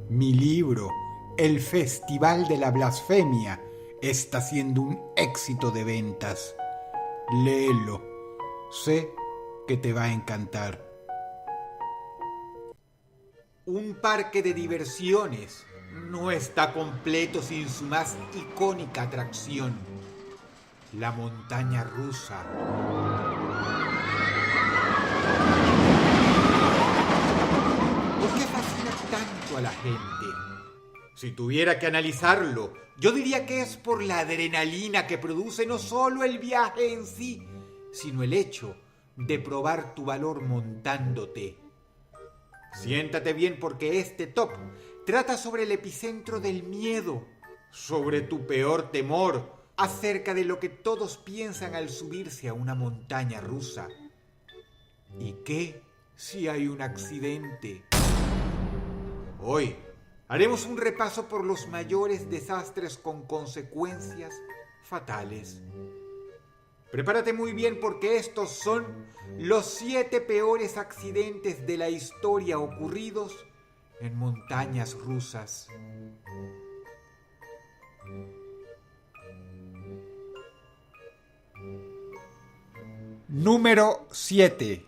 Mi libro, El Festival de la Blasfemia, está siendo un éxito de ventas. Léelo. Sé que te va a encantar. Un parque de diversiones no está completo sin su más icónica atracción, la montaña rusa. ¿Por qué fascina tanto a la gente? Si tuviera que analizarlo, yo diría que es por la adrenalina que produce no solo el viaje en sí, sino el hecho de probar tu valor montándote. Siéntate bien porque este top trata sobre el epicentro del miedo, sobre tu peor temor, acerca de lo que todos piensan al subirse a una montaña rusa. ¿Y qué si hay un accidente? Hoy haremos un repaso por los mayores desastres con consecuencias fatales. Prepárate muy bien porque estos son los 7 peores accidentes de la historia ocurridos en montañas rusas. Número 7.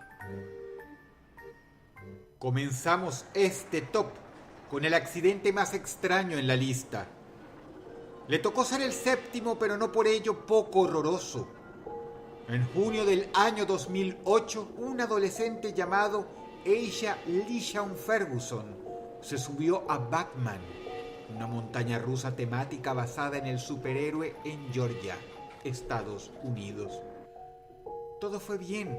Comenzamos este top con el accidente más extraño en la lista. Le tocó ser el 7º, pero no por ello poco horroroso. En junio del año 2008, un adolescente llamado Asa LeSean Ferguson se subió a Batman, una montaña rusa temática basada en el superhéroe en Georgia, Estados Unidos. Todo fue bien.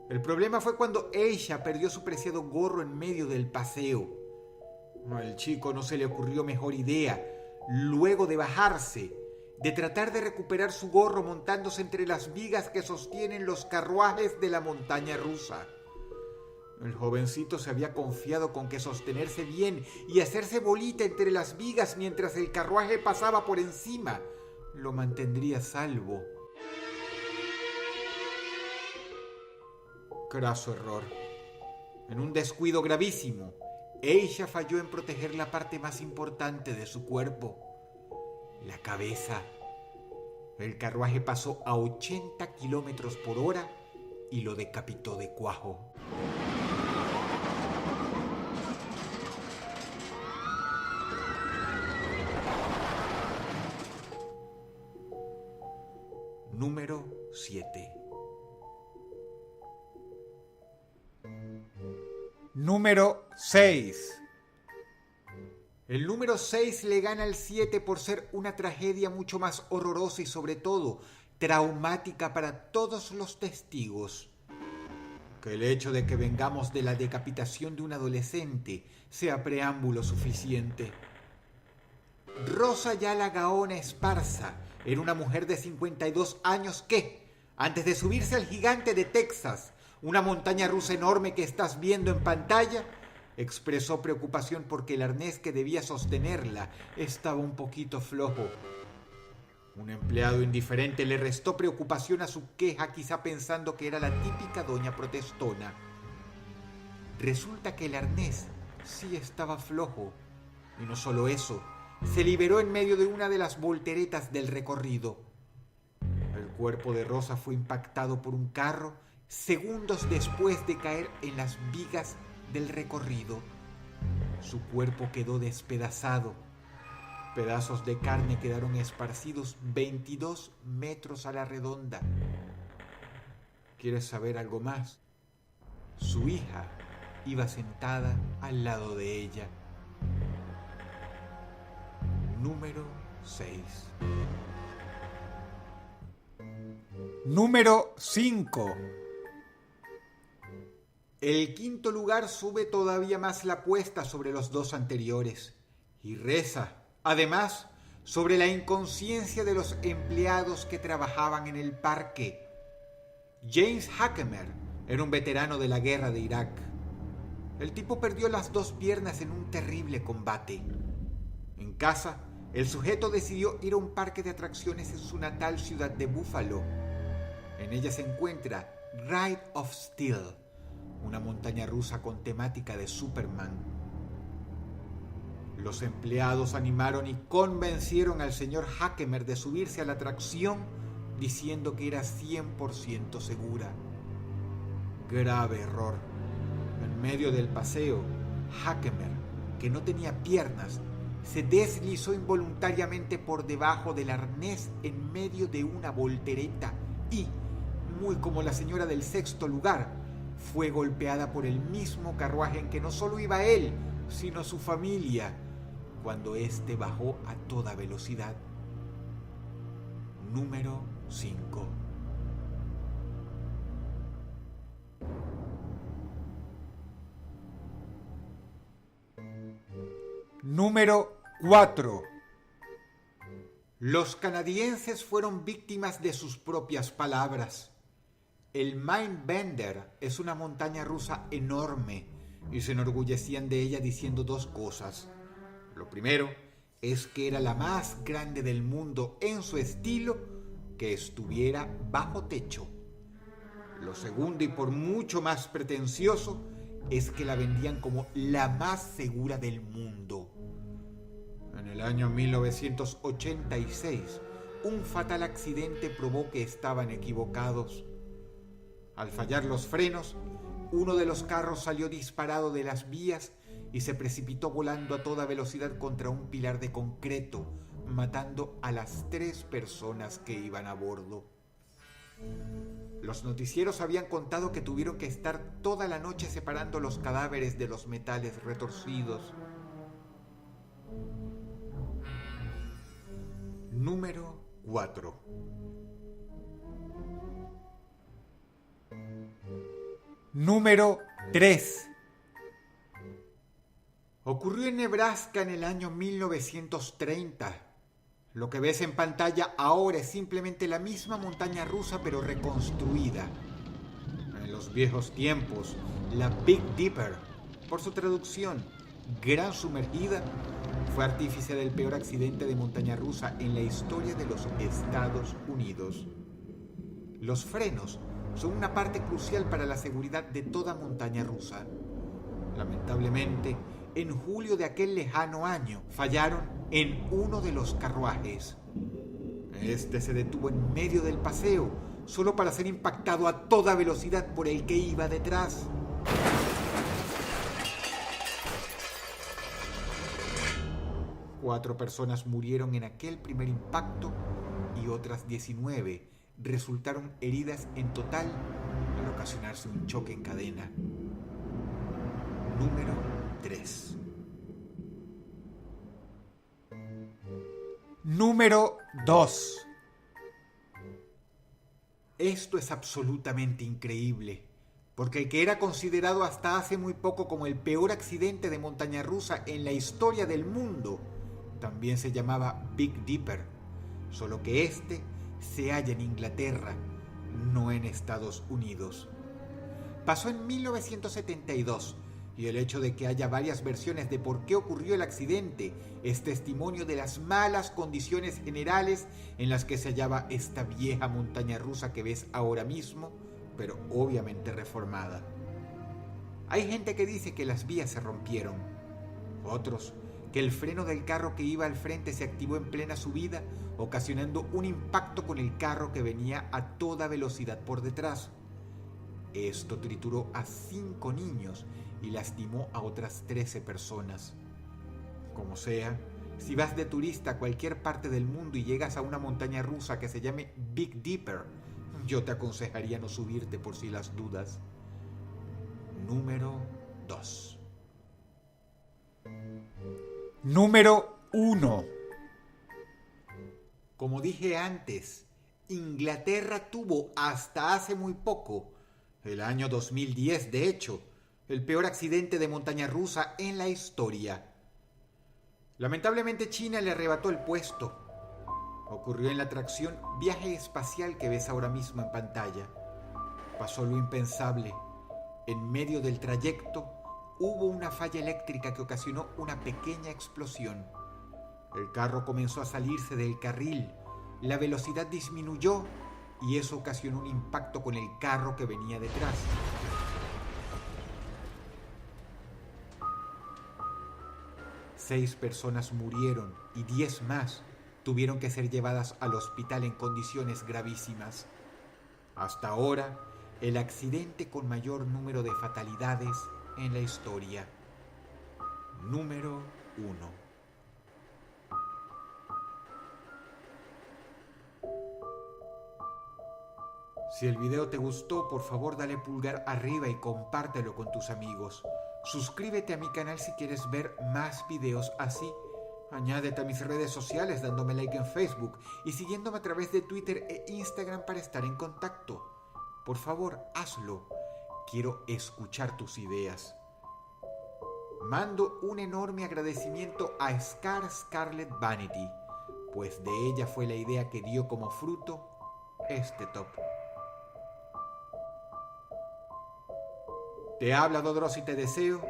El problema fue cuando Asa perdió su preciado gorro en medio del paseo. Al chico no se le ocurrió mejor idea, luego de bajarse, de tratar de recuperar su gorro montándose entre las vigas que sostienen los carruajes de la montaña rusa. El jovencito se había confiado con que sostenerse bien y hacerse bolita entre las vigas mientras el carruaje pasaba por encima lo mantendría salvo. Craso error. En un descuido gravísimo, ella falló en proteger la parte más importante de su cuerpo, la cabeza. El carruaje pasó a 80 kilómetros por hora y lo decapitó de cuajo. Número 7. Número 6. El número 6 le gana al 7 por ser una tragedia mucho más horrorosa y sobre todo traumática para todos los testigos. Que el hecho de que vengamos de la decapitación de un adolescente sea preámbulo suficiente. Rosa Yala Gaona Esparza era una mujer de 52 años que, antes de subirse al gigante de Texas, una montaña rusa enorme que estás viendo en pantalla, expresó preocupación porque el arnés que debía sostenerla estaba un poquito flojo. Un empleado indiferente le restó preocupación a su queja, quizá pensando que era la típica doña protestona. Resulta que el arnés sí estaba flojo. Y no solo eso, se liberó en medio de una de las volteretas del recorrido. El cuerpo de Rosa fue impactado por un carro segundos después de caer en las vigas del recorrido. Su cuerpo quedó despedazado. Pedazos de carne quedaron esparcidos 22 metros a la redonda. ¿Quieres saber algo más? Su hija iba sentada al lado de ella. Número 6. Número 5. El quinto lugar sube todavía más la apuesta sobre los dos anteriores y reza, además, sobre la inconsciencia de los empleados que trabajaban en el parque. James Hackemer era un veterano de la guerra de Irak. El tipo perdió las 2 piernas en un terrible combate. En casa, el sujeto decidió ir a un parque de atracciones en su natal ciudad de Buffalo. En ella se encuentra Ride of Steel, una montaña rusa con temática de Superman. Los empleados animaron y convencieron al señor Hackemer de subirse a la atracción diciendo que era 100% segura. Grave error. En medio del paseo, Hackemer, que no tenía piernas, se deslizó involuntariamente por debajo del arnés en medio de una voltereta y, muy como la señora del sexto lugar, fue golpeada por el mismo carruaje en que no solo iba él, sino su familia, cuando éste bajó a toda velocidad. Número 5. Número 4. Los canadienses fueron víctimas de sus propias palabras. El Mindbender es una montaña rusa enorme y se enorgullecían de ella diciendo dos cosas. Lo primero es que era la más grande del mundo en su estilo que estuviera bajo techo. Lo segundo, y por mucho más pretencioso, es que la vendían como la más segura del mundo. En el año 1986, un fatal accidente probó que estaban equivocados. Al fallar los frenos, uno de los carros salió disparado de las vías y se precipitó volando a toda velocidad contra un pilar de concreto, matando a las 3 personas que iban a bordo. Los noticieros habían contado que tuvieron que estar toda la noche separando los cadáveres de los metales retorcidos. Número 4. Número 3. Ocurrió en Nebraska en el año 1930. Lo que ves en pantalla ahora es simplemente la misma montaña rusa pero reconstruida. En los viejos tiempos, la Big Dipper, por su traducción, Gran Sumergida, fue artífice del peor accidente de montaña rusa en la historia de los Estados Unidos. Los frenos son una parte crucial para la seguridad de toda montaña rusa. Lamentablemente, en julio de aquel lejano año, fallaron en uno de los carruajes. Este se detuvo en medio del paseo, solo para ser impactado a toda velocidad por el que iba detrás. Cuatro personas murieron en aquel primer impacto y otras 19 resultaron heridas en total al ocasionarse un choque en cadena. Número 3. Número 2. Esto es absolutamente increíble, porque el que era considerado hasta hace muy poco como el peor accidente de montaña rusa en la historia del mundo, también se llamaba Big Dipper, solo que este se halla en Inglaterra, no en Estados Unidos. Pasó en 1972 y el hecho de que haya varias versiones de por qué ocurrió el accidente es testimonio de las malas condiciones generales en las que se hallaba esta vieja montaña rusa que ves ahora mismo, pero obviamente reformada. Hay gente que dice que las vías se rompieron, otros que el freno del carro que iba al frente se activó en plena subida, ocasionando un impacto con el carro que venía a toda velocidad por detrás. Esto trituró a 5 niños y lastimó a otras 13 personas. Como sea, si vas de turista a cualquier parte del mundo y llegas a una montaña rusa que se llame Big Dipper, yo te aconsejaría no subirte por si las dudas. Número 2. Número 1. Como dije antes, Inglaterra tuvo hasta hace muy poco, el año 2010 de hecho, el peor accidente de montaña rusa en la historia. Lamentablemente China le arrebató el puesto. Ocurrió en la atracción Viaje Espacial que ves ahora mismo en pantalla. Pasó lo impensable. En medio del trayecto hubo una falla eléctrica que ocasionó una pequeña explosión. El carro comenzó a salirse del carril, la velocidad disminuyó y eso ocasionó un impacto con el carro que venía detrás. 6 personas murieron y 10 más tuvieron que ser llevadas al hospital en condiciones gravísimas. Hasta ahora, el accidente con mayor número de fatalidades en la historia. Número 1. Si el video te gustó, por favor dale pulgar arriba y compártelo con tus amigos. Suscríbete a mi canal si quieres ver más videos así. Añádete a mis redes sociales dándome like en Facebook y siguiéndome a través de Twitter e Instagram para estar en contacto. Por favor, hazlo. Quiero escuchar tus ideas. Mando un enorme agradecimiento a Scarlet Vanity, pues de ella fue la idea que dio como fruto este top. Te habla Dodros y te deseo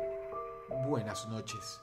buenas noches.